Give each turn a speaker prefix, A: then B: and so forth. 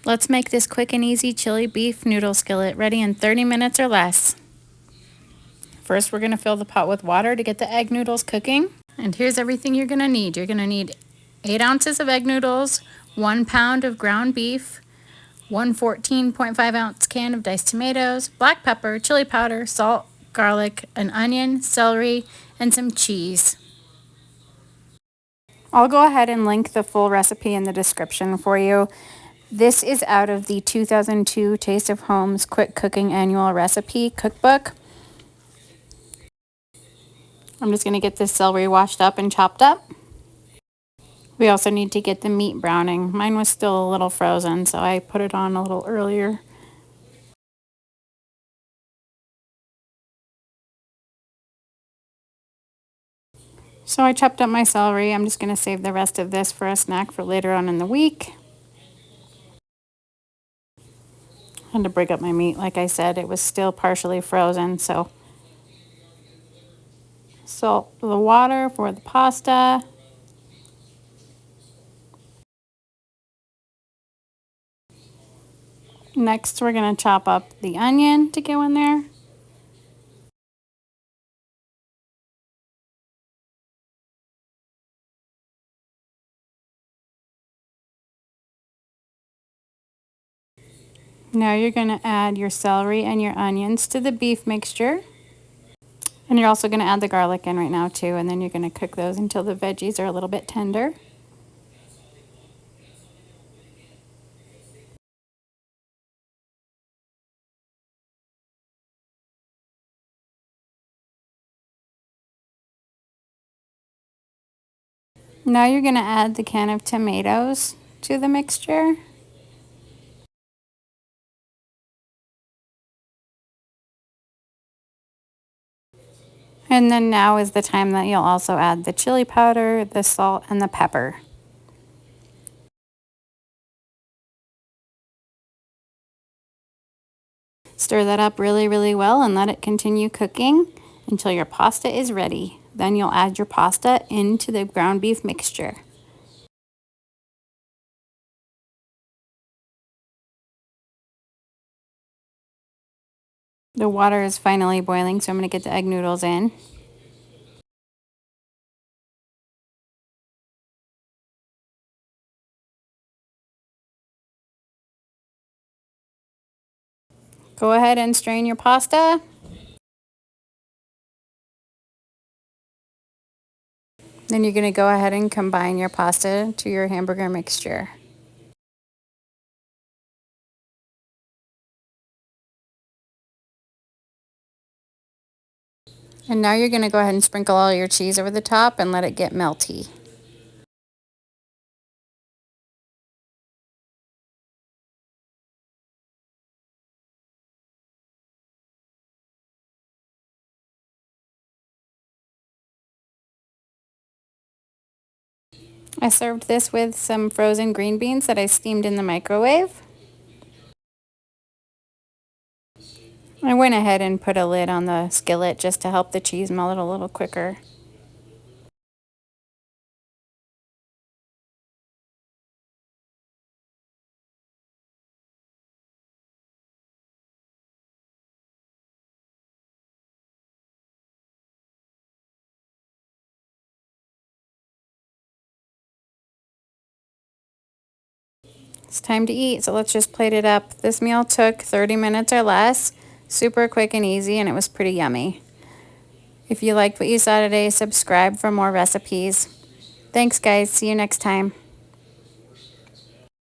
A: Let's make this quick and easy chili beef noodle skillet ready in 30 minutes or less. First, we're going to fill the pot with water to get the egg noodles cooking. And here's everything you're going to need. You're going to need 8 ounces of egg noodles, 1 pound of ground beef, 1 14.5 ounce can of diced tomatoes, black pepper, chili powder, salt, garlic, an onion, celery, and some cheese. I'll go ahead and link the full recipe in the description for you. This is out of the 2002 Taste of Home's Quick Cooking Annual Recipe Cookbook. I'm just going to get this celery washed up and chopped up. We also need to get the meat browning. Mine was still a little frozen, so I put it on a little earlier. So I chopped up my celery. I'm just going to save the rest of this for a snack for later on in the week. And to break up my meat, like I said, it was still partially frozen, so salt the water for the pasta. Next, we're going to chop up the onion to go in there. Now you're going to add your celery and your onions to the beef mixture. And you're also going to add the garlic in right now too, and then you're going to cook those until the veggies are a little bit tender. Now you're going to add the can of tomatoes to the mixture. And then now is the time that you'll also add the chili powder, the salt, and the pepper. Stir that up really well and let it continue cooking until your pasta is ready. Then you'll add your pasta into the ground beef mixture. The water is finally boiling, so I'm going to get the egg noodles in. Go ahead and strain your pasta. Then you're going to go ahead and combine your pasta to your hamburger mixture. And now you're going to go ahead and sprinkle all your cheese over the top and let it get melty. I served this with some frozen green beans that I steamed in the microwave. I went ahead and put a lid on the skillet just to help the cheese melt a little quicker. It's time to eat, so let's just plate it up. This meal took 30 minutes or less, super quick and easy, and it was pretty yummy. If you liked what you saw today, subscribe for more recipes. Thanks guys, see you next time.